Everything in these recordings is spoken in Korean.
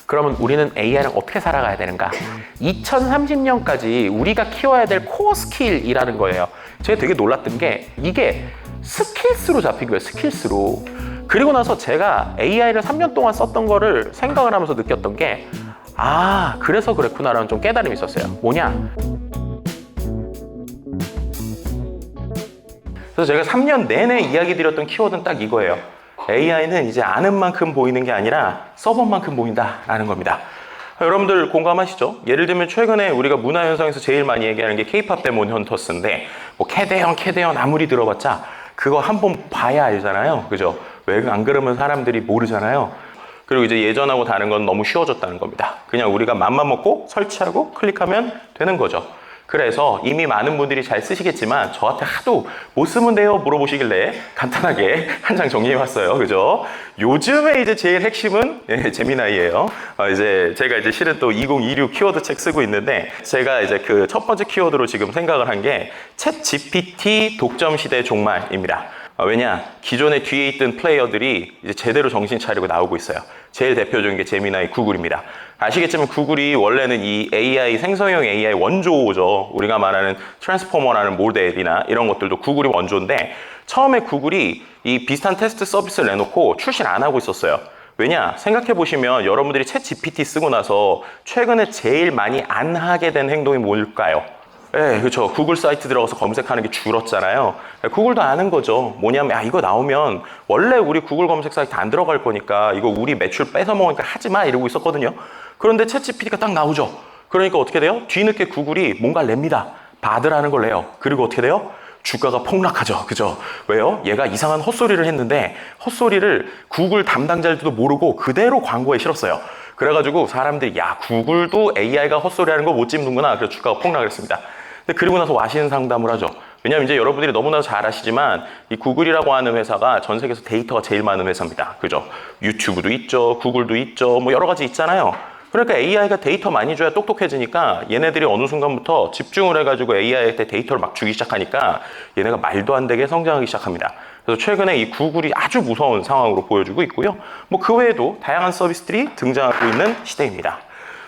그러면 우리는 AI랑 어떻게 살아가야 되는가? 2030년까지 우리가 키워야 될 코어 스킬이라는 거예요. 제가 되게 놀랐던 게 이게 스킬스로 잡힌 거예요. 스킬스로. 그리고 나서 제가 AI를 3년 동안 썼던 거를 생각을 하면서 느꼈던 게 그래서 그랬구나라는 좀 깨달음이 있었어요. 뭐냐? 그래서 제가 3년 내내 이야기 드렸던 키워드는 딱 이거예요. AI는 이제 아는 만큼 보이는 게 아니라 써본 만큼 보인다라는 겁니다. 여러분들 공감하시죠? 예를 들면 최근에 우리가 문화현상에서 제일 많이 얘기하는 게 K-POP 데몬 헌터스인데 뭐 캐대현 아무리 들어봤자 그거 한번 봐야 알잖아요. 그죠? 왜 안 그러면 사람들이 모르잖아요. 그리고 이제 예전하고 다른 건 너무 쉬워졌다는 겁니다. 그냥 우리가 맘만 먹고 설치하고 클릭하면 되는 거죠. 그래서 이미 많은 분들이 잘 쓰시겠지만 저한테 하도 뭐 쓰면 돼요 물어보시길래 간단하게 한 장 정리해봤어요. 그죠? 요즘에 이제 제일 핵심은 제미나이예요. 이제 제가 이제 실은 또 2026 키워드 책 쓰고 있는데 제가 이제 그 첫 번째 키워드로 지금 생각을 한 게 챗 GPT 독점 시대 종말입니다. 왜냐? 기존에 뒤에 있던 플레이어들이 이제 제대로 정신 차리고 나오고 있어요. 제일 대표적인 게 제미나이 구글입니다. 아시겠지만 구글이 원래는 이 AI, 생성형 AI 원조죠. 우리가 말하는 트랜스포머라는 모델이나 이런 것들도 구글이 원조인데 처음에 구글이 이 비슷한 테스트 서비스를 내놓고 출시를 안 하고 있었어요. 왜냐? 생각해보시면 여러분들이 챗 GPT 쓰고 나서 최근에 제일 많이 안 하게 된 행동이 뭘까요? 네, 그렇죠. 구글 사이트 들어가서 검색하는 게 줄었잖아요. 구글도 아는 거죠. 뭐냐면 이거 나오면 원래 우리 구글 검색 사이트 안 들어갈 거니까 이거 우리 매출 뺏어 먹으니까 하지 마 이러고 있었거든요. 그런데 챗GPT가 딱 나오죠. 그러니까 어떻게 돼요? 뒤늦게 구글이 뭔가를 냅니다. 받으라는 걸 내요. 그리고 어떻게 돼요? 주가가 폭락하죠. 그죠? 왜요? 얘가 이상한 헛소리를 했는데 헛소리를 구글 담당자들도 모르고 그대로 광고에 실었어요. 그래가지고 사람들이 구글도 AI가 헛소리하는 거 못 짚는구나. 그래서 주가가 폭락을 했습니다. 근데 그리고 나서 와시는 상담을 하죠. 왜냐면 이제 여러분들이 너무나 잘 아시지만 이 구글이라고 하는 회사가 전 세계에서 데이터가 제일 많은 회사입니다. 그죠? 유튜브도 있죠. 구글도 있죠. 뭐 여러 가지 있잖아요. 그러니까 AI가 데이터 많이 줘야 똑똑해지니까 얘네들이 어느 순간부터 집중을 해가지고 AI한테 데이터를 막 주기 시작하니까 얘네가 말도 안 되게 성장하기 시작합니다. 그래서 최근에 이 구글이 아주 무서운 상황으로 보여주고 있고요. 뭐 그 외에도 다양한 서비스들이 등장하고 있는 시대입니다.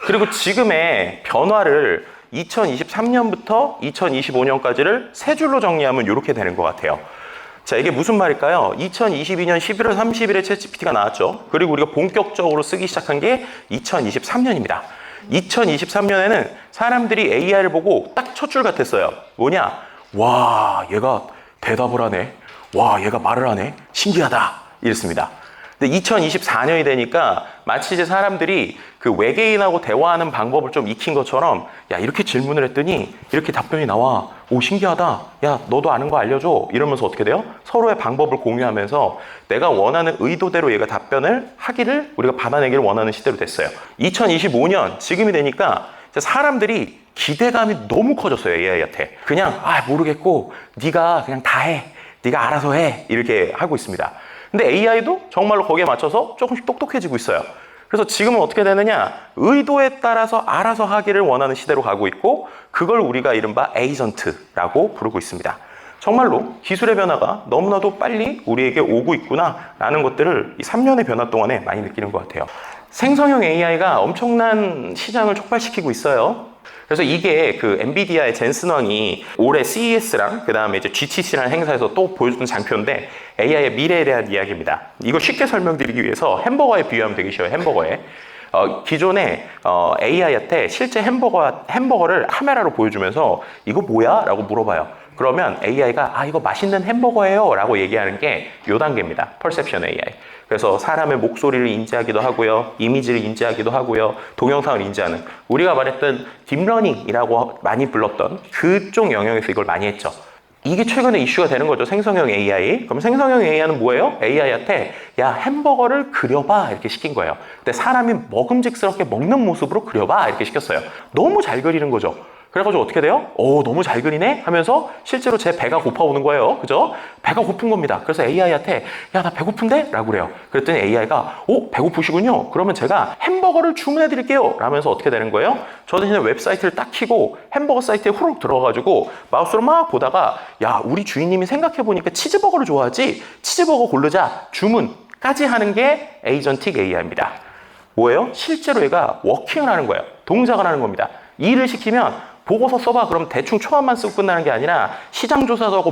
그리고 지금의 변화를 2023년부터 2025년까지를 세 줄로 정리하면 이렇게 되는 것 같아요. 자, 이게 무슨 말일까요? 2022년 11월 30일에 챗GPT가 나왔죠. 그리고 우리가 본격적으로 쓰기 시작한 게 2023년입니다. 2023년에는 사람들이 AI를 보고 딱 첫 줄 같았어요. 뭐냐? 와, 얘가 대답을 하네. 와, 얘가 말을 하네. 신기하다. 이랬습니다. 근데 2024년이 되니까 마치 이제 사람들이 그 외계인하고 대화하는 방법을 좀 익힌 것처럼 이렇게 질문을 했더니 이렇게 답변이 나와. 오, 신기하다. 야, 너도 아는 거 알려줘. 이러면서 어떻게 돼요? 서로의 방법을 공유하면서 내가 원하는 의도대로 얘가 답변을 하기를 우리가 받아내기를 원하는 시대로 됐어요. 2025년 지금이 되니까 사람들이 기대감이 너무 커졌어요. AI한테. 그냥 모르겠고 네가 그냥 다 해. 네가 알아서 해. 이렇게 하고 있습니다. 근데 AI도 정말로 거기에 맞춰서 조금씩 똑똑해지고 있어요. 그래서 지금은 어떻게 되느냐? 의도에 따라서 알아서 하기를 원하는 시대로 가고 있고 그걸 우리가 이른바 에이전트라고 부르고 있습니다. 정말로 기술의 변화가 너무나도 빨리 우리에게 오고 있구나라는 것들을 이 3년의 변화 동안에 많이 느끼는 것 같아요. 생성형 AI가 엄청난 시장을 촉발시키고 있어요. 그래서 이게 그 엔비디아의 젠슨 왕이 올해 CES랑 그 다음에 이제 GTC라는 행사에서 또 보여줬던 장표인데 AI의 미래에 대한 이야기입니다. 이거 쉽게 설명드리기 위해서 햄버거에 비유하면 되게 쉬워요. 햄버거에. 기존에 AI한테 실제 햄버거를 카메라로 보여주면서 이거 뭐야? 라고 물어봐요. 그러면 AI가 이거 맛있는 햄버거예요 라고 얘기하는 게 요 단계입니다. 퍼셉션 AI. 그래서 사람의 목소리를 인지하기도 하고요. 이미지를 인지하기도 하고요. 동영상을 인지하는 우리가 말했던 딥러닝이라고 많이 불렀던 그쪽 영역에서 이걸 많이 했죠. 이게 최근에 이슈가 되는 거죠. 생성형 AI. 그럼 생성형 AI는 뭐예요? AI한테 햄버거를 그려봐 이렇게 시킨 거예요. 근데 사람이 먹음직스럽게 먹는 모습으로 그려봐 이렇게 시켰어요. 너무 잘 그리는 거죠. 그래가지고 어떻게 돼요? 너무 잘 그리네? 하면서 실제로 제 배가 고파오는 거예요. 그죠? 배가 고픈 겁니다. 그래서 AI한테 나 배고픈데? 라고 그래요. 그랬더니 AI가 배고프시군요. 그러면 제가 햄버거를 주문해 드릴게요. 라면서 어떻게 되는 거예요? 저는 그냥 웹사이트를 딱 키고 햄버거 사이트에 후룩 들어가가지고 마우스로 막 보다가 우리 주인님이 생각해보니까 치즈버거를 좋아하지? 치즈버거 고르자. 주문까지 하는 게 에이전틱 AI입니다. 뭐예요? 실제로 얘가 워킹을 하는 거예요. 동작을 하는 겁니다. 일을 시키면 보고서 써봐. 그럼 대충 초안만 쓰고 끝나는 게 아니라 시장 조사도 하고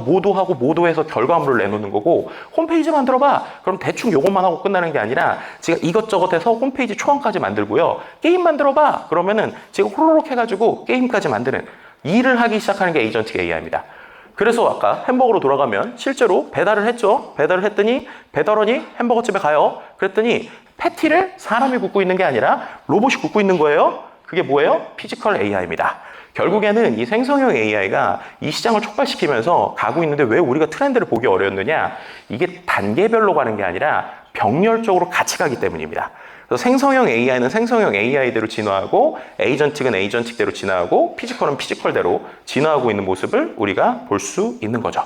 모도해서 결과물을 내놓는 거고, 홈페이지 만들어봐. 그럼 대충 요것만 하고 끝나는 게 아니라 제가 이것저것 해서 홈페이지 초안까지 만들고요. 게임 만들어봐. 그러면은 제가 호로록 해가지고 게임까지 만드는 일을 하기 시작하는 게 에이전틱 AI입니다. 그래서 아까 햄버거로 돌아가면 실제로 배달을 했죠. 배달을 했더니 배달원이 햄버거집에 가요. 그랬더니 패티를 사람이 굽고 있는 게 아니라 로봇이 굽고 있는 거예요. 그게 뭐예요? 피지컬 AI입니다. 결국에는 이 생성형 AI가 이 시장을 촉발시키면서 가고 있는데 왜 우리가 트렌드를 보기 어려웠느냐? 이게 단계별로 가는 게 아니라 병렬적으로 같이 가기 때문입니다. 그래서 생성형 AI는 생성형 AI대로 진화하고, 에이전틱은 에이전틱대로 진화하고, 피지컬은 피지컬대로 진화하고 있는 모습을 우리가 볼 수 있는 거죠.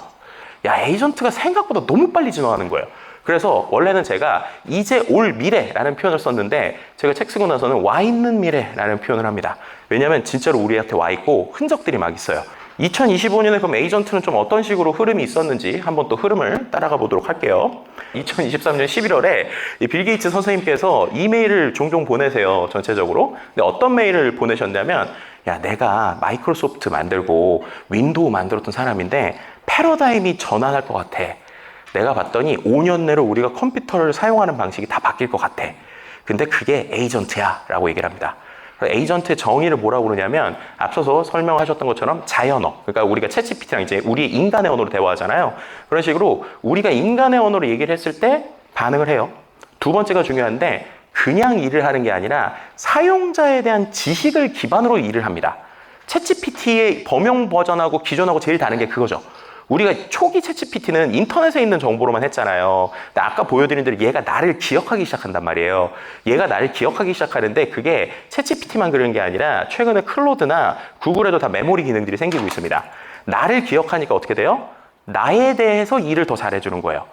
야, 에이전트가 생각보다 너무 빨리 진화하는 거예요. 그래서 원래는 제가 이제 올 미래라는 표현을 썼는데, 제가 책 쓰고 나서는 와 있는 미래라는 표현을 합니다. 왜냐하면 진짜로 우리한테 와 있고 흔적들이 막 있어요. 2025년에 그럼 에이전트는 좀 어떤 식으로 흐름이 있었는지 한번 또 흐름을 따라가 보도록 할게요. 2023년 11월에 빌 게이츠 선생님께서 이메일을 종종 보내세요, 전체적으로. 근데 어떤 메일을 보내셨냐면, 야, 내가 마이크로소프트 만들고 윈도우 만들었던 사람인데 패러다임이 전환할 것 같아. 내가 봤더니 5년 내로 우리가 컴퓨터를 사용하는 방식이 다 바뀔 것 같아. 근데 그게 에이전트야 라고 얘기를 합니다. 에이전트의 정의를 뭐라고 그러냐면, 앞서서 설명하셨던 것처럼 자연어, 그러니까 우리가 챗GPT랑 이제 우리 인간의 언어로 대화하잖아요. 그런 식으로 우리가 인간의 언어로 얘기를 했을 때 반응을 해요. 두 번째가 중요한데, 그냥 일을 하는 게 아니라 사용자에 대한 지식을 기반으로 일을 합니다. 챗GPT의 범용 버전하고 기존하고 제일 다른 게 그거죠. 우리가 초기 챗GPT는 인터넷에 있는 정보로만 했잖아요. 근데 아까 보여드린 대로 얘가 나를 기억하기 시작한단 말이에요. 얘가 나를 기억하기 시작하는데 그게 챗GPT만 그런 게 아니라 최근에 클로드나 구글에도 다 메모리 기능들이 생기고 있습니다. 나를 기억하니까 어떻게 돼요? 나에 대해서 일을 더 잘해주는 거예요.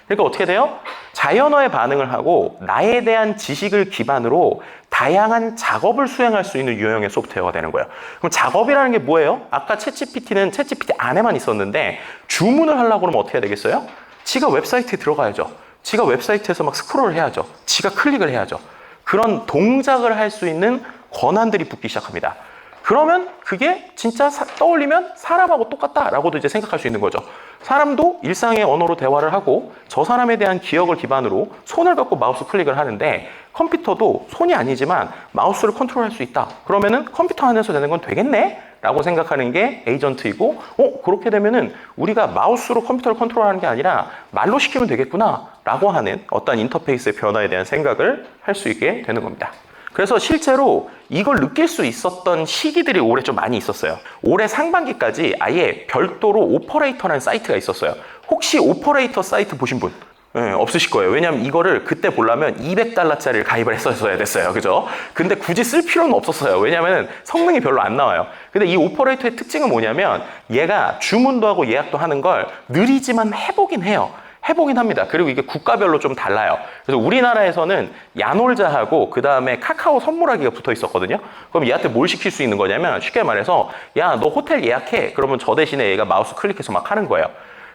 그러니까 어떻게 돼요? 자연어에 반응을 하고 나에 대한 지식을 기반으로 다양한 작업을 수행할 수 있는 유형의 소프트웨어가 되는 거예요. 그럼 작업이라는 게 뭐예요? 아까 챗GPT는 챗GPT 안에만 있었는데 주문을 하려고 그러면 어떻게 해야 되겠어요? 지가 웹사이트에 들어가야죠. 지가 웹사이트에서 막 스크롤을 해야죠. 지가 클릭을 해야죠. 그런 동작을 할 수 있는 권한들이 붙기 시작합니다. 그러면 그게 진짜 떠올리면 사람하고 똑같다라고도 이제 생각할 수 있는 거죠. 사람도 일상의 언어로 대화를 하고 저 사람에 대한 기억을 기반으로 손을 갖고 마우스 클릭을 하는데, 컴퓨터도 손이 아니지만 마우스를 컨트롤할 수 있다. 그러면은 컴퓨터 안에서 되는 건 되겠네? 라고 생각하는 게 에이전트이고, 그렇게 되면은 우리가 마우스로 컴퓨터를 컨트롤하는 게 아니라 말로 시키면 되겠구나 라고 하는 어떤 인터페이스의 변화에 대한 생각을 할 수 있게 되는 겁니다. 그래서 실제로 이걸 느낄 수 있었던 시기들이 올해 좀 많이 있었어요. 올해 상반기까지 아예 별도로 오퍼레이터라는 사이트가 있었어요. 혹시 오퍼레이터 사이트 보신 분? 네, 없으실 거예요. 왜냐면 이거를 그때 보려면 $200짜리를 가입을 했었어야 됐어요. 그죠? 근데 굳이 쓸 필요는 없었어요. 왜냐면 성능이 별로 안 나와요. 근데 이 오퍼레이터의 특징은 뭐냐면 얘가 주문도 하고 예약도 하는 걸 느리지만 해보긴 해요. 해보긴 합니다. 그리고 이게 국가별로 좀 달라요. 그래서 우리나라에서는 야놀자하고 그 다음에 카카오 선물하기가 붙어 있었거든요. 그럼 얘한테 뭘 시킬 수 있는 거냐면, 쉽게 말해서 야, 너 호텔 예약해. 그러면 저 대신에 얘가 마우스 클릭해서 막 하는 거예요.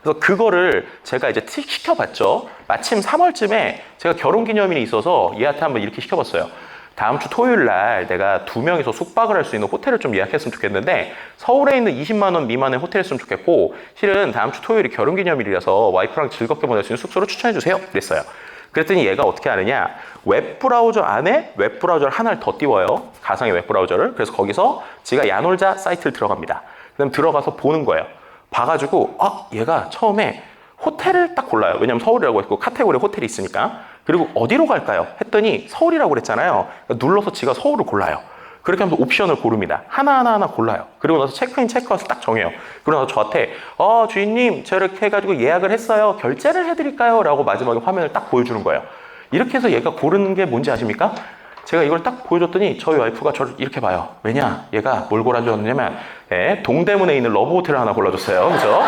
그래서 그거를 제가 이제 시켜봤죠. 마침 3월쯤에 제가 결혼기념일이 있어서 얘한테 한번 이렇게 시켜봤어요. 다음 주 토요일 날 내가 2명이서 숙박을 할 수 있는 호텔을 좀 예약했으면 좋겠는데, 서울에 있는 20만 원 미만의 호텔이었으면 좋겠고, 실은 다음 주 토요일이 결혼기념일이라서 와이프랑 즐겁게 보낼 수 있는 숙소를 추천해주세요. 그랬어요. 그랬더니 얘가 어떻게 하느냐, 웹브라우저 안에 웹브라우저를 하나를 더 띄워요. 가상의 웹브라우저를. 그래서 거기서 지가 야놀자 사이트를 들어갑니다. 그다음 들어가서 보는 거예요. 봐가지고 얘가 처음에 호텔을 딱 골라요. 왜냐면 서울이라고 했고 카테고리에 호텔이 있으니까. 그리고 어디로 갈까요? 했더니 서울이라고 그랬잖아요. 그러니까 눌러서 지가 서울을 골라요. 그렇게 하면서 옵션을 고릅니다. 하나하나 골라요. 그리고 나서 체크인, 체크아웃을 딱 정해요. 그리고 나서 저한테 주인님 저렇게 해가지고 예약을 했어요. 결제를 해드릴까요? 라고 마지막에 화면을 딱 보여주는 거예요. 이렇게 해서 얘가 고르는 게 뭔지 아십니까? 제가 이걸 딱 보여줬더니 저희 와이프가 저를 이렇게 봐요. 왜냐? 얘가 뭘 골라줬냐면 동대문에 있는 러브호텔을 하나 골라줬어요. 그죠?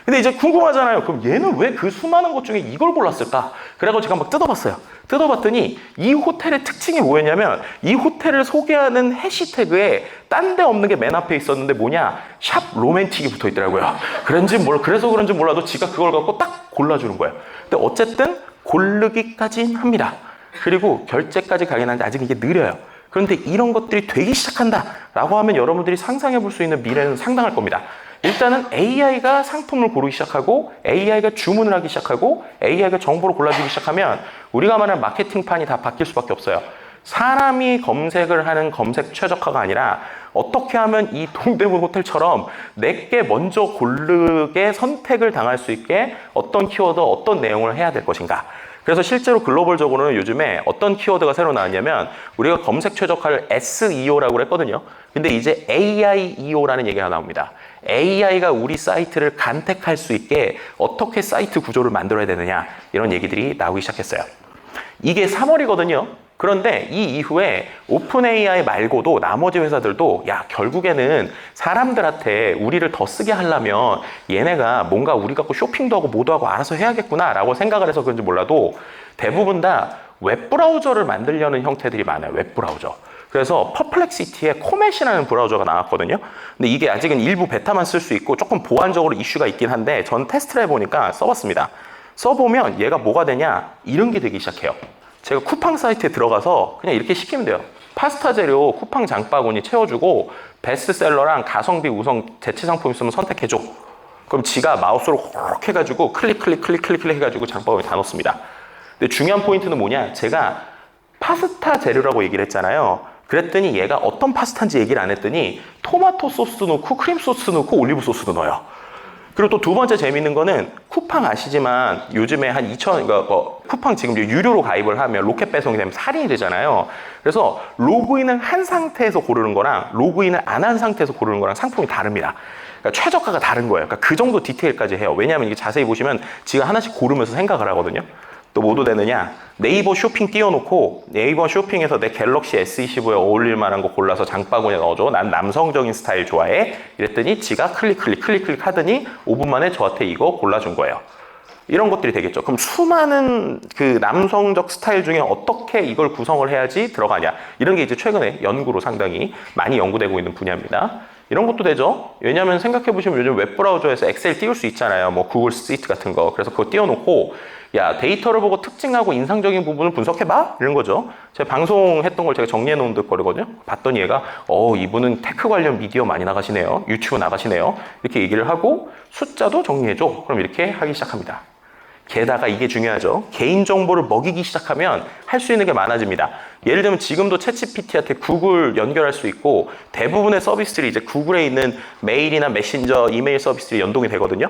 근데 이제 궁금하잖아요. 그럼 얘는 왜 그 수많은 것 중에 이걸 골랐을까? 그래가지고 제가 막 뜯어봤어요. 뜯어봤더니 이 호텔의 특징이 뭐였냐면, 이 호텔을 소개하는 해시태그에 딴 데 없는 게 맨 앞에 있었는데 뭐냐? 샵 로맨틱이 붙어 있더라고요. 그래서 그런지 몰라도 지가 그걸 갖고 딱 골라주는 거예요. 근데 어쨌든 고르기까진 합니다. 그리고 결제까지 가긴 하는데 아직 이게 느려요. 그런데 이런 것들이 되기 시작한다라고 하면 여러분들이 상상해 볼 수 있는 미래는 상당할 겁니다. 일단은 AI가 상품을 고르기 시작하고 AI가 주문을 하기 시작하고 AI가 정보를 골라주기 시작하면 우리가 말하는 마케팅판이 다 바뀔 수밖에 없어요. 사람이 검색을 하는 검색 최적화가 아니라 어떻게 하면 이 동대문 호텔처럼 내게 먼저 고르게 선택을 당할 수 있게 어떤 키워드, 어떤 내용을 해야 될 것인가. 그래서 실제로 글로벌적으로는 요즘에 어떤 키워드가 새로 나왔냐면 우리가 검색 최적화를 SEO라고 했거든요. 근데 이제 AIEO라는 얘기가 나옵니다. AI가 우리 사이트를 간택할 수 있게 어떻게 사이트 구조를 만들어야 되느냐 이런 얘기들이 나오기 시작했어요. 이게 3월이거든요. 그런데 이 이후에 오픈 AI 말고도 나머지 회사들도 야 결국에는 사람들한테 우리를 더 쓰게 하려면 얘네가 뭔가 우리 갖고 쇼핑도 하고 뭐도 하고 알아서 해야겠구나 라고 생각을 해서 그런지 몰라도 대부분 다 웹브라우저를 만들려는 형태들이 많아요. 웹브라우저. 그래서 퍼플렉시티에 코멧이라는 브라우저가 나왔거든요. 근데 이게 아직은 일부 베타만 쓸 수 있고 조금 보안적으로 이슈가 있긴 한데 전 테스트를 해보니까 써봤습니다. 써보면 얘가 뭐가 되냐 이런 게 되기 시작해요. 제가 쿠팡 사이트에 들어가서 그냥 이렇게 시키면 돼요. 파스타 재료 쿠팡 장바구니 채워주고 베스트셀러랑 가성비 우선 대체 상품 있으면 선택해줘. 그럼 지가 마우스로 호록 해가지고 클릭 해가지고 장바구니 다 넣습니다. 근데 중요한 포인트는 뭐냐, 제가 파스타 재료라고 얘기를 했잖아요. 그랬더니 얘가 어떤 파스타인지 얘기를 안 했더니 토마토 소스 넣고 크림 소스 넣고 올리브 소스도 넣어요. 그리고 또 두 번째 재밌는 거는 쿠팡 아시지만 요즘에 한 2,000, 쿠팡 지금 유료로 가입을 하면 로켓 배송이 되면 할인이 되잖아요. 그래서 로그인을 한 상태에서 고르는 거랑 로그인을 안 한 상태에서 고르는 거랑 상품이 다릅니다. 그러니까 최저가가 다른 거예요. 그러니까 그 정도 디테일까지 해요. 왜냐하면 이게 자세히 보시면 지가 하나씩 고르면서 생각을 하거든요. 또 뭐도 되느냐, 네이버 쇼핑 띄워놓고 네이버 쇼핑에서 내 갤럭시 S25에 어울릴 만한 거 골라서 장바구니에 넣어줘. 난 남성적인 스타일 좋아해. 이랬더니 지가 클릭 하더니 5분 만에 저한테 이거 골라준 거예요. 이런 것들이 되겠죠. 그럼 수많은 그 남성적 스타일 중에 어떻게 이걸 구성을 해야지 들어가냐, 이런 게 이제 최근에 연구로 상당히 많이 연구되고 있는 분야입니다. 이런 것도 되죠. 왜냐하면 생각해보시면 요즘 웹브라우저에서 엑셀 띄울 수 있잖아요. 뭐 구글 시트 같은 거. 그래서 그거 띄워놓고 야 데이터를 보고 특징하고 인상적인 부분을 분석해봐? 이런 거죠. 제가 방송했던 걸 제가 정리해 놓은 듯 거리거든요. 봤더니 얘가 이분은 테크 관련 미디어 많이 나가시네요. 유튜브 나가시네요. 이렇게 얘기를 하고 숫자도 정리해줘. 그럼 이렇게 하기 시작합니다. 게다가 이게 중요하죠. 개인정보를 먹이기 시작하면 할 수 있는 게 많아집니다. 예를 들면 지금도 챗GPT한테 구글 연결할 수 있고 대부분의 서비스들이 이제 구글에 있는 메일이나 메신저, 이메일 서비스들이 연동이 되거든요.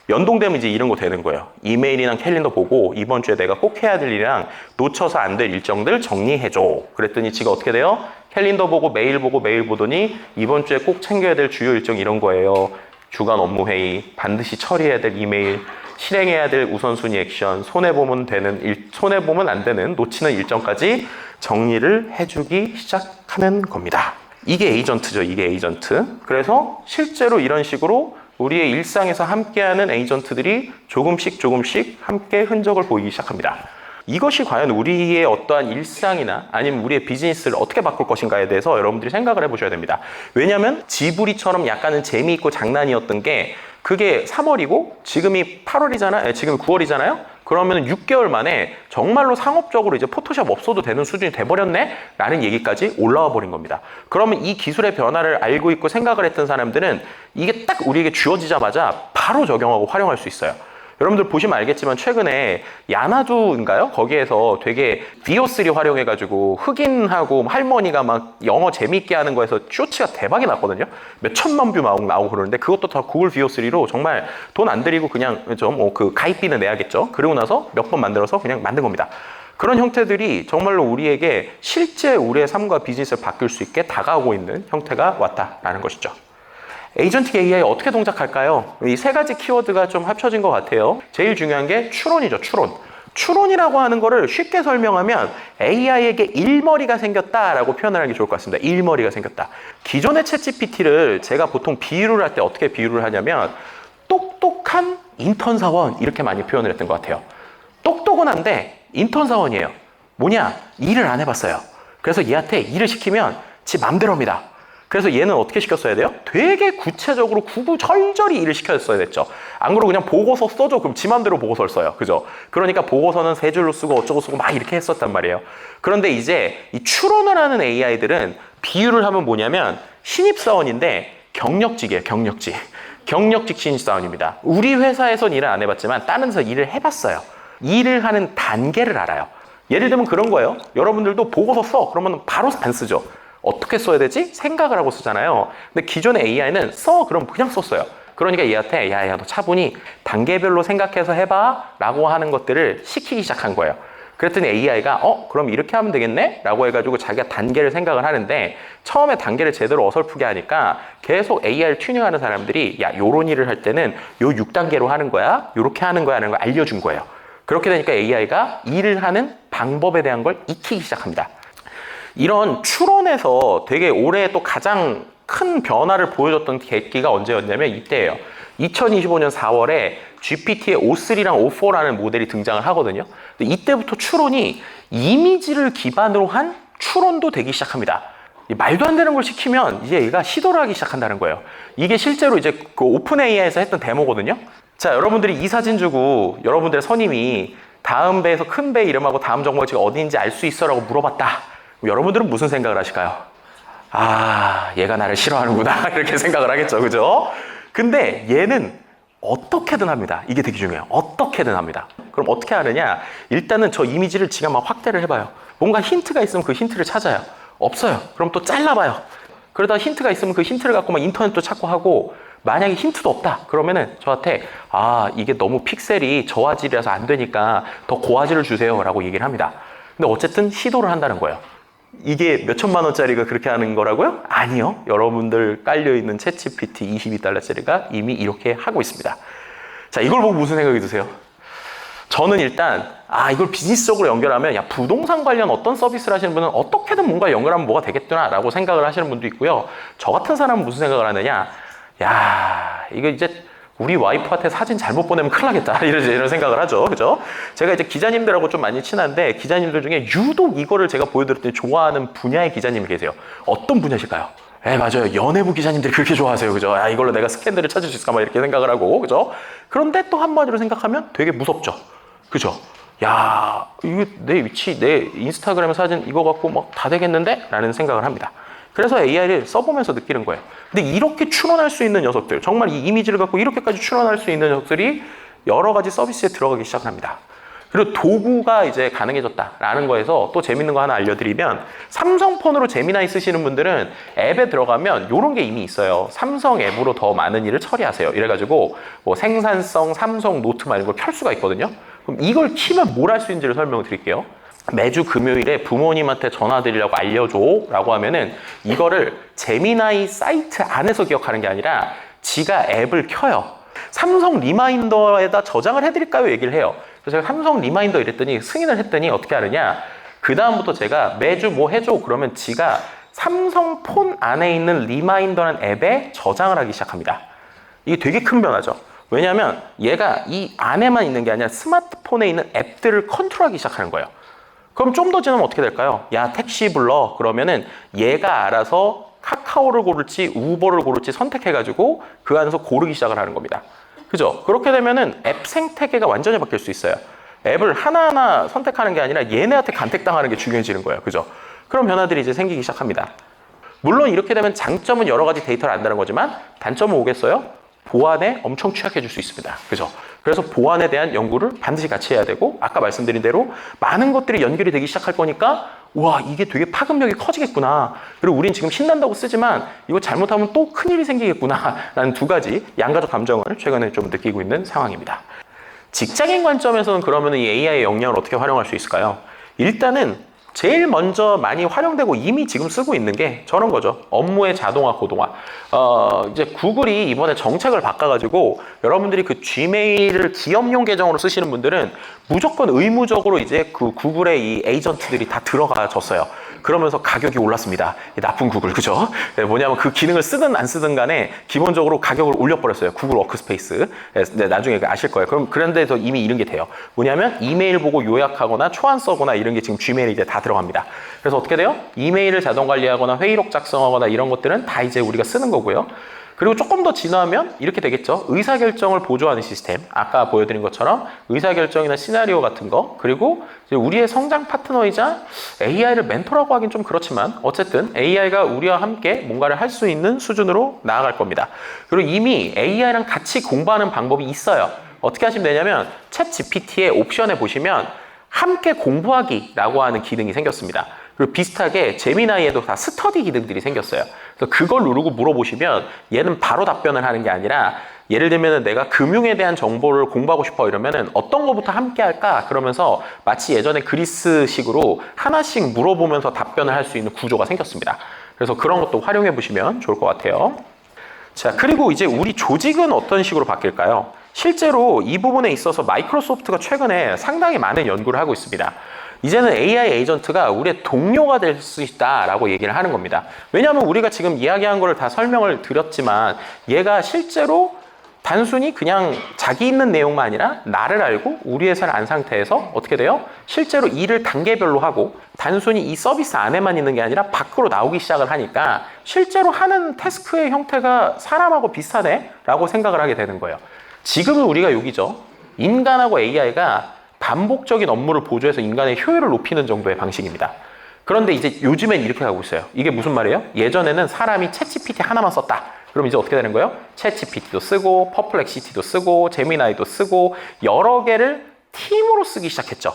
연동되면 이제 이런 거 되는 거예요. 이메일이랑 캘린더 보고 이번 주에 내가 꼭 해야 될 일이랑 놓쳐서 안 될 일정들 정리해줘. 그랬더니 지가 어떻게 돼요? 캘린더 보고 메일 보더니 이번 주에 꼭 챙겨야 될 주요 일정 이런 거예요. 주간 업무 회의, 반드시 처리해야 될 이메일, 실행해야 될 우선순위 액션, 손해보면 안 되는 놓치는 일정까지 정리를 해주기 시작하는 겁니다. 이게 에이전트죠. 이게 에이전트. 그래서 실제로 이런 식으로 우리의 일상에서 함께하는 에이전트들이 조금씩 함께 흔적을 보이기 시작합니다. 이것이 과연 우리의 어떠한 일상이나 아니면 우리의 비즈니스를 어떻게 바꿀 것인가에 대해서 여러분들이 생각을 해보셔야 됩니다. 왜냐하면 지브리처럼 약간은 재미있고 장난이었던 게 그게 3월이고 지금이 8월이잖아요. 지금 9월이잖아요. 그러면 6개월 만에 정말로 상업적으로 이제 포토샵 없어도 되는 수준이 돼버렸네? 라는 얘기까지 올라와 버린 겁니다. 그러면 이 기술의 변화를 알고 있고 생각을 했던 사람들은 이게 딱 우리에게 주어지자마자 바로 적용하고 활용할 수 있어요. 여러분들 보시면 알겠지만 최근에 야나두인가요? 거기에서 되게 VO3 활용해가지고 흑인하고 할머니가 막 영어 재밌게 하는 거에서 쇼츠가 대박이 났거든요. 몇 천만 뷰 나오고 그러는데 그것도 다 구글 VO3로 정말 돈 안 들이고 그냥 좀 그 가입비는 내야겠죠. 그리고 나서 몇 번 만들어서 그냥 만든 겁니다. 그런 형태들이 정말로 우리에게 실제 우리의 삶과 비즈니스를 바뀔 수 있게 다가오고 있는 형태가 왔다라는 것이죠. 에이전틱 AI 어떻게 동작할까요? 이 세 가지 키워드가 좀 합쳐진 것 같아요. 제일 중요한 게 추론이죠. 추론이라고 하는 거를 쉽게 설명하면 AI에게 일머리가 생겼다라고 표현을 하는 게 좋을 것 같습니다. 일머리가 생겼다. 기존의 챗GPT를 제가 보통 비유를 할 때 어떻게 비유를 하냐면 똑똑한 인턴 사원 이렇게 많이 표현을 했던 것 같아요. 똑똑은 한데 인턴 사원이에요. 뭐냐? 일을 안 해봤어요. 그래서 얘한테 일을 시키면 지 맘대로 합니다. 그래서 얘는 어떻게 시켰어야 돼요? 되게 구체적으로 구구절절히 일을 시켰어야 됐죠. 안 그러고 그냥 보고서 써줘. 그럼 지 맘대로 보고서를 써요. 그죠? 그러니까 보고서는 세 줄로 쓰고 어쩌고 쓰고 막 이렇게 했었단 말이에요. 그런데 이제 이 추론을 하는 AI들은 비유를 하면 뭐냐면 신입사원인데 경력직이에요. 경력직 신입사원입니다. 우리 회사에선 일을 안 해봤지만 다른 데서 일을 해봤어요. 일을 하는 단계를 알아요. 예를 들면 그런 거예요. 여러분들도 보고서 써. 그러면 바로 안 쓰죠. 어떻게 써야 되지? 생각을 하고 쓰잖아요. 근데 기존의 AI는 그럼 그냥 썼어요. 그러니까 얘한테 야, 너 차분히 단계별로 생각해서 해봐 라고 하는 것들을 시키기 시작한 거예요. 그랬더니 AI가 그럼 이렇게 하면 되겠네? 라고 해가지고 자기가 단계를 생각을 하는데 처음에 단계를 제대로 어설프게 하니까 계속 AI를 튜닝하는 사람들이 야, 요런 일을 할 때는 요 6단계로 하는 거야? 요렇게 하는 거야? 라는 걸 알려준 거예요. 그렇게 되니까 AI가 일을 하는 방법에 대한 걸 익히기 시작합니다. 이런 추론에서 되게 올해 또 가장 큰 변화를 보여줬던 계기가 언제였냐면 이때예요. 2025년 4월에 GPT의 O3랑 O4라는 모델이 등장을 하거든요. 근데 이때부터 추론이 이미지를 기반으로 한 추론도 되기 시작합니다. 말도 안 되는 걸 시키면 이제 얘가 시도를 하기 시작한다는 거예요. 이게 실제로 이제 그 오픈 AI에서 했던 데모거든요. 자, 여러분들이 이 사진 주고 여러분들의 선임이 다음 배에서 큰 배 이름하고 다음 정보가 어디인지 알 수 있어 라고 물어봤다. 여러분들은 무슨 생각을 하실까요? 아, 얘가 나를 싫어하는구나 이렇게 생각을 하겠죠. 그죠? 근데 얘는 어떻게든 합니다. 이게 되게 중요해요. 어떻게든 합니다. 그럼 어떻게 하느냐? 일단은 저 이미지를 지가 막 확대를 해봐요. 뭔가 힌트가 있으면 그 힌트를 찾아요. 없어요. 그럼 또 잘라봐요. 그러다 힌트가 있으면 그 힌트를 갖고 막 인터넷도 찾고 하고, 만약에 힌트도 없다 그러면은 저한테 이게 너무 픽셀이 저화질이라서 안 되니까 더 고화질을 주세요 라고 얘기를 합니다. 근데 어쨌든 시도를 한다는 거예요. 이게 몇천만 원짜리가 그렇게 하는 거라고요? 아니요. 여러분들 깔려있는 챗GPT 22달러짜리가 이미 이렇게 하고 있습니다. 자, 이걸 보고 무슨 생각이 드세요? 저는 일단 이걸 비즈니스적으로 연결하면 부동산 관련 어떤 서비스를 하시는 분은 어떻게든 뭔가 연결하면 뭐가 되겠구나 라고 생각을 하시는 분도 있고요. 저 같은 사람은 무슨 생각을 하느냐, 이거 이제 우리 와이프한테 사진 잘못 보내면 큰일 나겠다 이런 생각을 하죠. 그죠? 제가 이제 기자님들하고 좀 많이 친한데 기자님들 중에 유독 이거를 제가 보여드렸더니 좋아하는 분야의 기자님이 계세요. 어떤 분야실까요? 맞아요. 연예부 기자님들이 그렇게 좋아하세요. 그죠? 이걸로 내가 스캔들을 찾을 수 있을까 막 이렇게 생각을 하고, 그죠? 그런데 또 한마디로 생각하면 되게 무섭죠. 그죠? 이거 내 위치, 내 인스타그램 사진 이거 갖고 막 다 되겠는데? 라는 생각을 합니다. 그래서 AI를 써보면서 느끼는 거예요. 근데 이렇게 추론할 수 있는 녀석들, 정말 이 이미지를 갖고 이렇게까지 추론할 수 있는 녀석들이 여러 가지 서비스에 들어가기 시작합니다. 그리고 도구가 이제 가능해졌다라는 거에서 또 재밌는 거 하나 알려드리면, 삼성폰으로 제미나이 쓰시는 분들은 앱에 들어가면 이런 게 이미 있어요. 삼성 앱으로 더 많은 일을 처리하세요. 이래가지고 뭐 생산성, 삼성 노트 막 이런 걸 켤 수가 있거든요. 그럼 이걸 키면 뭘 할 수 있는지를 설명을 드릴게요. 매주 금요일에 부모님한테 전화드리려고 알려줘 라고 하면은 이거를 제미나이 사이트 안에서 기억하는 게 아니라 지가 앱을 켜요. 삼성 리마인더에다 저장을 해드릴까요? 얘기를 해요. 그래서 제가 삼성 리마인더 이랬더니 승인을 했더니 어떻게 하느냐, 그 다음부터 제가 매주 뭐 해줘 그러면 지가 삼성 폰 안에 있는 리마인더라는 앱에 저장을 하기 시작합니다. 이게 되게 큰 변화죠. 왜냐하면 얘가 이 안에만 있는 게 아니라 스마트폰에 있는 앱들을 컨트롤하기 시작하는 거예요. 그럼 좀 더 지나면 어떻게 될까요? 택시 불러. 그러면은 얘가 알아서 카카오를 고를지 우버를 고를지 선택해가지고 그 안에서 고르기 시작을 하는 겁니다. 그죠? 그렇게 되면은 앱 생태계가 완전히 바뀔 수 있어요. 앱을 하나하나 선택하는 게 아니라 얘네한테 간택당하는 게 중요해지는 거예요. 그죠? 그런 변화들이 이제 생기기 시작합니다. 물론 이렇게 되면 장점은 여러 가지 데이터를 안다는 거지만 단점은 오겠어요? 보안에 엄청 취약해질 수 있습니다. 그죠? 그래서 보안에 대한 연구를 반드시 같이 해야 되고, 아까 말씀드린 대로 많은 것들이 연결이 되기 시작할 거니까 와, 이게 되게 파급력이 커지겠구나. 그리고 우린 지금 신난다고 쓰지만 이거 잘못하면 또 큰일이 생기겠구나 라는 두 가지 양가적 감정을 최근에 좀 느끼고 있는 상황입니다. 직장인 관점에서는 그러면 이 AI의 역량을 어떻게 활용할 수 있을까요? 일단은 제일 먼저 많이 활용되고 이미 지금 쓰고 있는 게 저런 거죠. 업무의 자동화, 고동화. 이제 구글이 이번에 정책을 바꿔가지고 여러분들이 그 지메일을 기업용 계정으로 쓰시는 분들은 무조건 의무적으로 이제 그 구글의 이 에이전트들이 다 들어가졌어요. 그러면서 가격이 올랐습니다. 나쁜 구글, 그죠? 네, 뭐냐면 그 기능을 쓰든 안 쓰든 간에 기본적으로 가격을 올려버렸어요. 구글 워크스페이스. 네, 나중에 아실 거예요. 그럼 그런데도 이미 이런 게 돼요. 뭐냐면 이메일 보고 요약하거나 초안 써거나 이런 게 지금 Gmail에 이제 다 들어갑니다. 그래서 어떻게 돼요? 이메일을 자동 관리하거나 회의록 작성하거나 이런 것들은 다 이제 우리가 쓰는 거고요. 그리고 조금 더 진화하면 이렇게 되겠죠. 의사결정을 보조하는 시스템. 아까 보여드린 것처럼 의사결정이나 시나리오 같은 거. 그리고 이제 우리의 성장 파트너이자 AI를 멘토라고 하긴 좀 그렇지만 어쨌든 AI가 우리와 함께 뭔가를 할 수 있는 수준으로 나아갈 겁니다. 그리고 이미 AI랑 같이 공부하는 방법이 있어요. 어떻게 하시면 되냐면 챗 GPT의 옵션에 보시면 함께 공부하기라고 하는 기능이 생겼습니다. 그리고 비슷하게 제미나이에도 다 스터디 기능들이 생겼어요. 그래서 그걸 누르고 물어보시면 얘는 바로 답변을 하는 게 아니라 예를 들면 내가 금융에 대한 정보를 공부하고 싶어 이러면은 어떤 거부터 함께 할까? 그러면서 마치 예전에 그리스식으로 하나씩 물어보면서 답변을 할 수 있는 구조가 생겼습니다. 그래서 그런 것도 활용해 보시면 좋을 것 같아요. 자, 그리고 이제 우리 조직은 어떤 식으로 바뀔까요? 실제로 이 부분에 있어서 마이크로소프트가 최근에 상당히 많은 연구를 하고 있습니다. 이제는 AI 에이전트가 우리의 동료가 될 수 있다라고 얘기를 하는 겁니다. 왜냐하면 우리가 지금 이야기한 거를 다 설명을 드렸지만 얘가 실제로 단순히 그냥 자기 있는 내용만 아니라 나를 알고 우리 회사를 안 상태에서 어떻게 돼요? 실제로 일을 단계별로 하고 단순히 이 서비스 안에만 있는 게 아니라 밖으로 나오기 시작을 하니까 실제로 하는 태스크의 형태가 사람하고 비슷하네? 라고 생각을 하게 되는 거예요. 지금은 우리가 여기죠. 인간하고 AI가 반복적인 업무를 보조해서 인간의 효율을 높이는 정도의 방식입니다. 그런데 이제 요즘엔 이렇게 가고 있어요. 이게 무슨 말이에요? 예전에는 사람이 챗GPT 하나만 썼다. 그럼 이제 어떻게 되는 거예요? 챗GPT도 쓰고 퍼플렉시티도 쓰고 제미나이도 쓰고 여러 개를 팀으로 쓰기 시작했죠.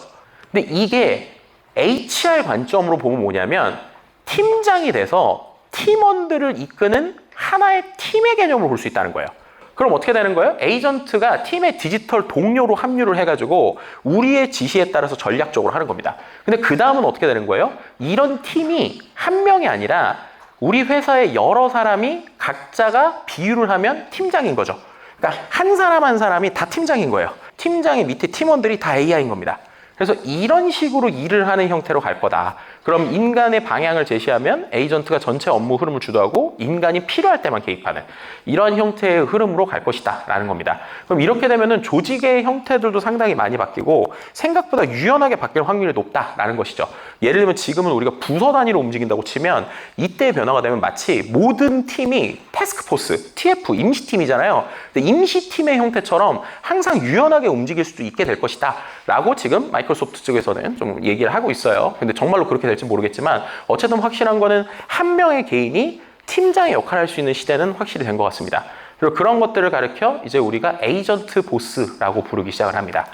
근데 이게 HR 관점으로 보면 뭐냐면 팀장이 돼서 팀원들을 이끄는 하나의 팀의 개념으로 볼 수 있다는 거예요. 그럼 어떻게 되는 거예요? 에이전트가 팀의 디지털 동료로 합류를 해가지고 우리의 지시에 따라서 전략적으로 하는 겁니다. 근데 그 다음은 어떻게 되는 거예요? 이런 팀이 한 명이 아니라 우리 회사의 여러 사람이 각자가 비율을 하면 팀장인 거죠. 그러니까 한 사람 한 사람이 다 팀장인 거예요. 팀장의 밑에 팀원들이 다 AI인 겁니다. 그래서 이런 식으로 일을 하는 형태로 갈 거다. 그럼 인간의 방향을 제시하면 에이전트가 전체 업무 흐름을 주도하고 인간이 필요할 때만 개입하는 이런 형태의 흐름으로 갈 것이다 라는 겁니다. 그럼 이렇게 되면은 조직의 형태들도 상당히 많이 바뀌고 생각보다 유연하게 바뀔 확률이 높다라는 것이죠. 예를 들면 지금은 우리가 부서 단위로 움직인다고 치면 이때의 변화가 되면 마치 모든 팀이 태스크포스, TF, 임시팀이잖아요. 근데 임시팀의 형태처럼 항상 유연하게 움직일 수도 있게 될 것이다 라고 지금 마이크로소프트 측에서는 좀 얘기를 하고 있어요. 근데 정말로 그렇게 될지 모르겠지만 어쨌든 확실한 거는 한 명의 개인이 팀장의 역할을 할 수 있는 시대는 확실히 된 것 같습니다. 그리고 그런 것들을 가르쳐 이제 우리가 에이전트 보스라고 부르기 시작을 합니다.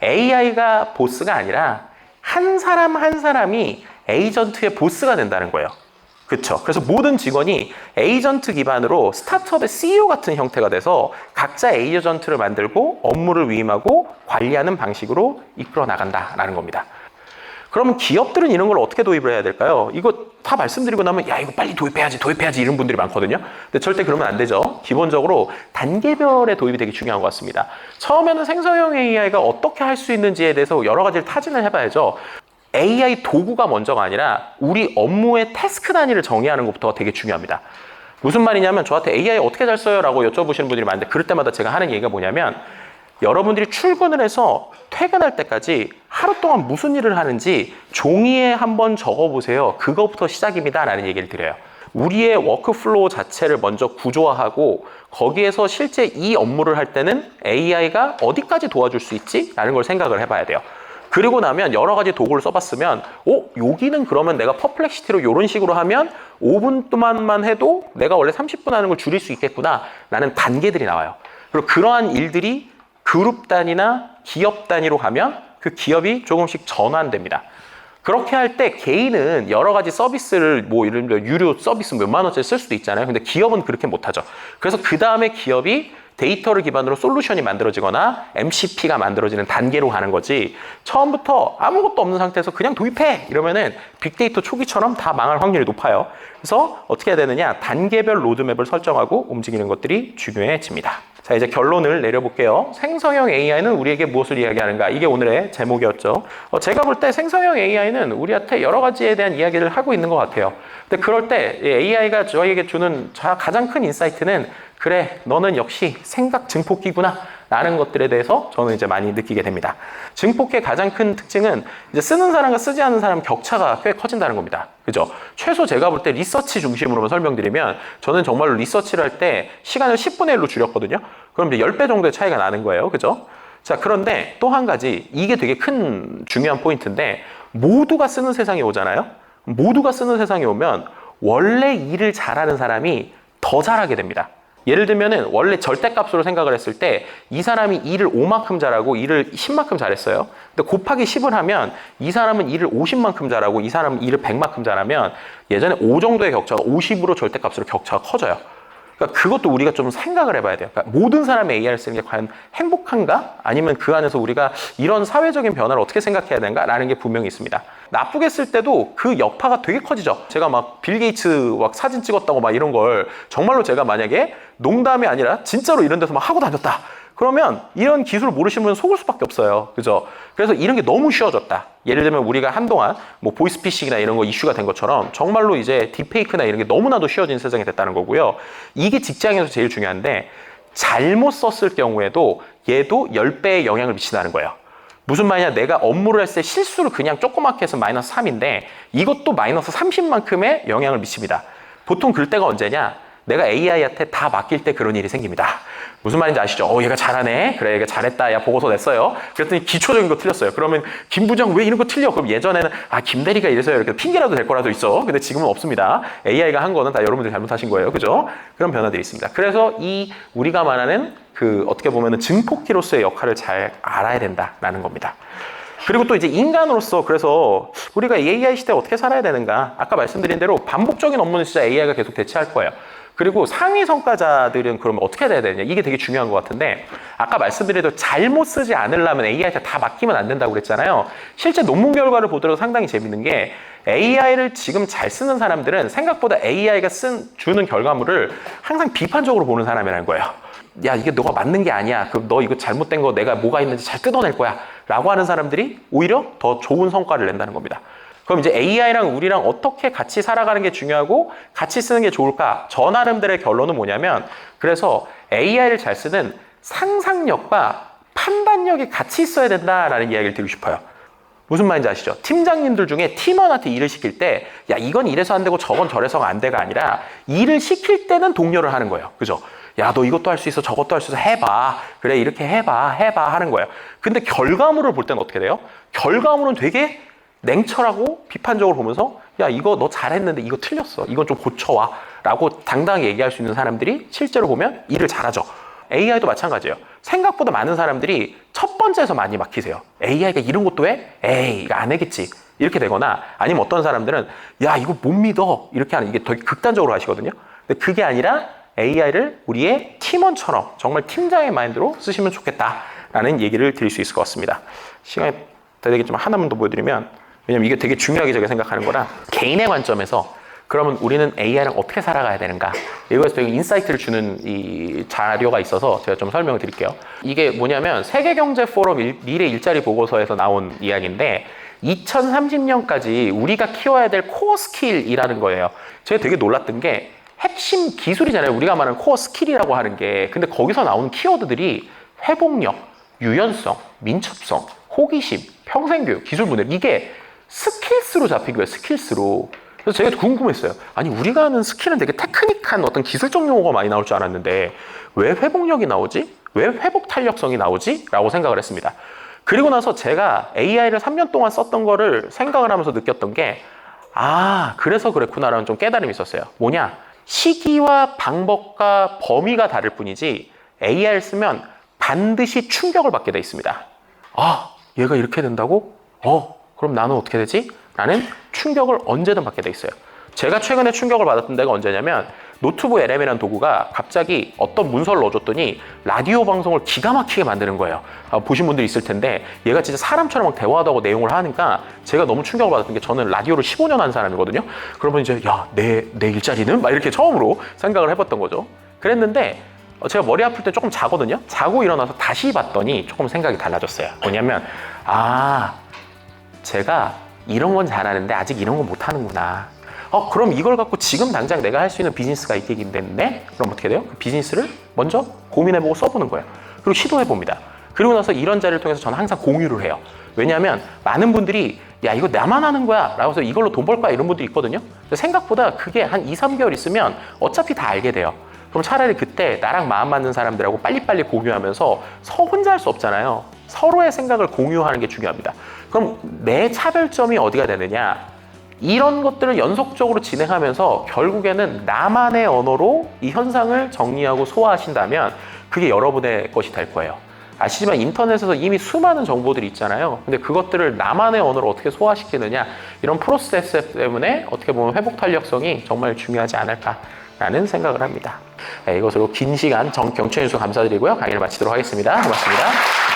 AI가 보스가 아니라 한 사람 한 사람이 에이전트의 보스가 된다는 거예요. 그렇죠. 그래서 모든 직원이 에이전트 기반으로 스타트업의 CEO 같은 형태가 돼서 각자 에이전트를 만들고 업무를 위임하고 관리하는 방식으로 이끌어 나간다라는 겁니다. 그러면 기업들은 이런 걸 어떻게 도입을 해야 될까요? 이거 다 말씀드리고 나면 야 이거 빨리 도입해야지 이런 분들이 많거든요. 근데 절대 그러면 안 되죠. 기본적으로 단계별의 도입이 되게 중요한 것 같습니다. 처음에는 생성형 AI가 어떻게 할 수 있는지에 대해서 여러 가지를 타진을 해봐야죠. AI 도구가 먼저가 아니라 우리 업무의 태스크 단위를 정의하는 것부터 되게 중요합니다. 무슨 말이냐면 저한테 AI 어떻게 잘 써요? 라고 여쭤보시는 분들이 많은데 그럴 때마다 제가 하는 얘기가 뭐냐면 여러분들이 출근을 해서 퇴근할 때까지 하루 동안 무슨 일을 하는지 종이에 한번 적어보세요. 그거부터 시작입니다. 라는 얘기를 드려요. 우리의 워크플로우 자체를 먼저 구조화하고 거기에서 실제 이 업무를 할 때는 AI가 어디까지 도와줄 수 있지? 라는 걸 생각을 해봐야 돼요. 그리고 나면 여러 가지 도구를 써봤으면 여기는 그러면 내가 퍼플렉시티로 이런 식으로 하면 5분 동안만 해도 내가 원래 30분 하는 걸 줄일 수 있겠구나 라는 단계들이 나와요. 그리고 그러한 일들이 그룹 단위나 기업 단위로 가면 그 기업이 조금씩 전환됩니다. 그렇게 할 때 개인은 여러 가지 서비스를 예를 들면 유료 서비스 몇만 원짜리 쓸 수도 있잖아요. 근데 기업은 그렇게 못하죠. 그래서 그 다음에 기업이 데이터를 기반으로 솔루션이 만들어지거나 MCP가 만들어지는 단계로 가는 거지 처음부터 아무것도 없는 상태에서 그냥 도입해! 이러면은 빅데이터 초기처럼 다 망할 확률이 높아요. 그래서 어떻게 해야 되느냐? 단계별 로드맵을 설정하고 움직이는 것들이 중요해집니다. 자, 이제 결론을 내려볼게요. 생성형 AI는 우리에게 무엇을 이야기하는가? 이게 오늘의 제목이었죠. 제가 볼 때 생성형 AI는 우리한테 여러 가지에 대한 이야기를 하고 있는 것 같아요. 근데 그럴 때 AI가 저희에게 주는 가장 큰 인사이트는 그래, 너는 역시 생각 증폭기구나 라는 것들에 대해서 저는 이제 많이 느끼게 됩니다. 증폭기의 가장 큰 특징은 이제 쓰는 사람과 쓰지 않는 사람 격차가 꽤 커진다는 겁니다. 그죠? 최소 제가 볼 때 리서치 중심으로만 설명드리면 저는 정말로 리서치를 할 때 시간을 10분의 1로 줄였거든요. 그럼 이제 10배 정도의 차이가 나는 거예요. 그죠? 자, 그런데 또 한 가지, 이게 되게 큰 중요한 포인트인데, 모두가 쓰는 세상이 오잖아요? 모두가 쓰는 세상이 오면 원래 일을 잘하는 사람이 더 잘하게 됩니다. 예를 들면은 원래 절대값으로 생각을 했을 때 이 사람이 일을 5만큼 잘하고 일을 10만큼 잘했어요. 근데 곱하기 10을 하면 이 사람은 일을 50만큼 잘하고 이 사람은 일을 100만큼 잘하면 예전에 5 정도의 격차가 50으로 절대값으로 격차가 커져요. 그러니까 그것도 우리가 좀 생각을 해봐야 돼요. 그러니까 모든 사람의 AI를 쓰는 게 과연 행복한가? 아니면 그 안에서 우리가 이런 사회적인 변화를 어떻게 생각해야 되는가라는 게 분명히 있습니다. 나쁘게 쓸 때도 그 여파가 되게 커지죠. 제가 막 빌 게이츠 막 사진 찍었다고 막 이런 걸 정말로 제가 만약에 농담이 아니라 진짜로 이런 데서 막 하고 다녔다. 그러면 이런 기술을 모르시는 분은 속을 수밖에 없어요. 그죠? 그래서 이런 게 너무 쉬워졌다. 예를 들면 우리가 한동안 뭐 보이스피싱이나 이런 거 이슈가 된 것처럼 정말로 이제 딥페이크나 이런 게 너무나도 쉬워진 세상이 됐다는 거고요. 이게 직장에서 제일 중요한데 잘못 썼을 경우에도 얘도 10배의 영향을 미친다는 거예요. 무슨 말이냐, 내가 업무를 했을 때 실수를 그냥 조그맣게 해서 마이너스 3인데 이것도 마이너스 30만큼의 영향을 미칩니다. 보통 그럴 때가 언제냐? 내가 AI한테 다 맡길 때 그런 일이 생깁니다. 무슨 말인지 아시죠? 얘가 잘하네. 그래, 얘가 잘했다. 야, 보고서 냈어요. 그랬더니 기초적인 거 틀렸어요. 그러면 김 부장 왜 이런 거 틀려? 그럼 예전에는 김 대리가 이래서요. 이렇게 핑계라도 될 거라도 있어. 근데 지금은 없습니다. AI가 한 거는 다 여러분들이 잘못하신 거예요. 그죠? 그런 변화들이 있습니다. 그래서 우리가 말하는 어떻게 보면은 증폭기로서의 역할을 잘 알아야 된다라는 겁니다. 그리고 또 이제 인간으로서 그래서 우리가 AI 시대에 어떻게 살아야 되는가? 아까 말씀드린 대로 반복적인 업무는 진짜 AI가 계속 대체할 거예요. 그리고 상위 성과자들은 그러면 어떻게 해야 되느냐? 이게 되게 중요한 것 같은데 아까 말씀드린 대로 잘못 쓰지 않으려면 AI한테 다 맡기면 안 된다고 그랬잖아요. 실제 논문 결과를 보더라도 상당히 재밌는 게 AI를 지금 잘 쓰는 사람들은 생각보다 AI가 주는 결과물을 항상 비판적으로 보는 사람이라는 거예요. 야, 이게 너가 맞는 게 아니야. 그럼 너 이거 잘못된 거 내가 뭐가 있는지 잘 뜯어낼 거야. 라고 하는 사람들이 오히려 더 좋은 성과를 낸다는 겁니다. 그럼 이제 AI랑 우리랑 어떻게 같이 살아가는 게 중요하고 같이 쓰는 게 좋을까? 저 나름대로의 결론은 뭐냐면 그래서 AI를 잘 쓰는 상상력과 판단력이 같이 있어야 된다라는 이야기를 드리고 싶어요. 무슨 말인지 아시죠? 팀장님들 중에 팀원한테 일을 시킬 때 야, 이건 이래서 안 되고 저건 저래서가 안 돼가 아니라 일을 시킬 때는 독려를 하는 거예요. 그죠? 야, 너 이것도 할 수 있어, 저것도 할 수 있어, 해봐. 그래, 이렇게 해봐 하는 거예요. 근데 결과물을 볼 때는 어떻게 돼요? 결과물은 되게 냉철하고 비판적으로 보면서 야, 이거 너 잘했는데 이거 틀렸어. 이건 좀 고쳐와. 라고 당당하게 얘기할 수 있는 사람들이 실제로 보면 일을 잘하죠. AI도 마찬가지예요. 생각보다 많은 사람들이 첫 번째에서 많이 막히세요. AI가 이런 것도 해? 에이, 이거 안 하겠지. 이렇게 되거나 아니면 어떤 사람들은 야, 이거 못 믿어. 이렇게 하는 이게 되게 극단적으로 하시거든요. 근데 그게 아니라 AI를 우리의 팀원처럼 정말 팀장의 마인드로 쓰시면 좋겠다라는 얘기를 드릴 수 있을 것 같습니다. 시간이 다 되겠지만 하나만 더 보여드리면 왜냐면 이게 되게 중요하게 제가 생각하는 거라 개인의 관점에서 그러면 우리는 AI랑 어떻게 살아가야 되는가 이거에서 되게 인사이트를 주는 이 자료가 있어서 제가 좀 설명을 드릴게요. 이게 뭐냐면 세계경제포럼 미래 일자리 보고서에서 나온 이야기인데 2030년까지 우리가 키워야 될 코어 스킬이라는 거예요. 제가 되게 놀랐던 게 핵심 기술이잖아요. 우리가 말하는 코어 스킬이라고 하는 게. 근데 거기서 나오는 키워드들이 회복력, 유연성, 민첩성, 호기심, 평생교육, 기술분해 이게 스킬스로 잡힌 거예요. 스킬스로. 그래서 제가 궁금했어요. 아니 우리가 하는 스킬은 되게 테크닉한 어떤 기술적 용어가 많이 나올 줄 알았는데 왜 회복력이 나오지? 왜 회복 탄력성이 나오지? 라고 생각을 했습니다. 그리고 나서 제가 AI를 3년 동안 썼던 거를 생각을 하면서 느꼈던 게 그래서 그랬구나라는 좀 깨달음이 있었어요. 뭐냐? 시기와 방법과 범위가 다를 뿐이지 AI를 쓰면 반드시 충격을 받게 돼 있습니다. 얘가 이렇게 된다고? 그럼 나는 어떻게 되지? 라는 충격을 언제든 받게 돼 있어요. 제가 최근에 충격을 받았던 데가 언제냐면 노트북 LM이라는 도구가 갑자기 어떤 문서를 넣어줬더니 라디오 방송을 기가 막히게 만드는 거예요. 보신 분들이 있을 텐데 얘가 진짜 사람처럼 막 대화하다고 내용을 하니까 제가 너무 충격을 받았던 게 저는 라디오를 15년 한 사람이거든요. 그러면 이제 야, 내 일자리는? 막 이렇게 처음으로 생각을 해봤던 거죠. 그랬는데 제가 머리 아플 때 조금 자거든요. 자고 일어나서 다시 봤더니 조금 생각이 달라졌어요. 뭐냐면 제가 이런 건 잘하는데 아직 이런 건 못하는구나. 그럼 이걸 갖고 지금 당장 내가 할 수 있는 비즈니스가 있겠는데? 그럼 어떻게 돼요? 그 비즈니스를 먼저 고민해보고 써보는 거예요. 그리고 시도해봅니다. 그리고 나서 이런 자리를 통해서 저는 항상 공유를 해요. 왜냐하면 많은 분들이 야 이거 나만 하는 거야 라고 해서 이걸로 돈 벌 거야 이런 분들이 있거든요. 근데 생각보다 그게 한 2, 3개월 있으면 어차피 다 알게 돼요. 그럼 차라리 그때 나랑 마음 맞는 사람들하고 빨리빨리 공유하면서 혼자 할 수 없잖아요. 서로의 생각을 공유하는 게 중요합니다. 그럼 내 차별점이 어디가 되느냐? 이런 것들을 연속적으로 진행하면서 결국에는 나만의 언어로 이 현상을 정리하고 소화하신다면 그게 여러분의 것이 될 거예요. 아시지만 인터넷에서 이미 수많은 정보들이 있잖아요. 근데 그것들을 나만의 언어로 어떻게 소화시키느냐, 이런 프로세스 때문에 어떻게 보면 회복 탄력성이 정말 중요하지 않을까라는 생각을 합니다. 네, 이것으로 긴 시간 경청해 주셔서 감사드리고요. 강의를 마치도록 하겠습니다. 고맙습니다.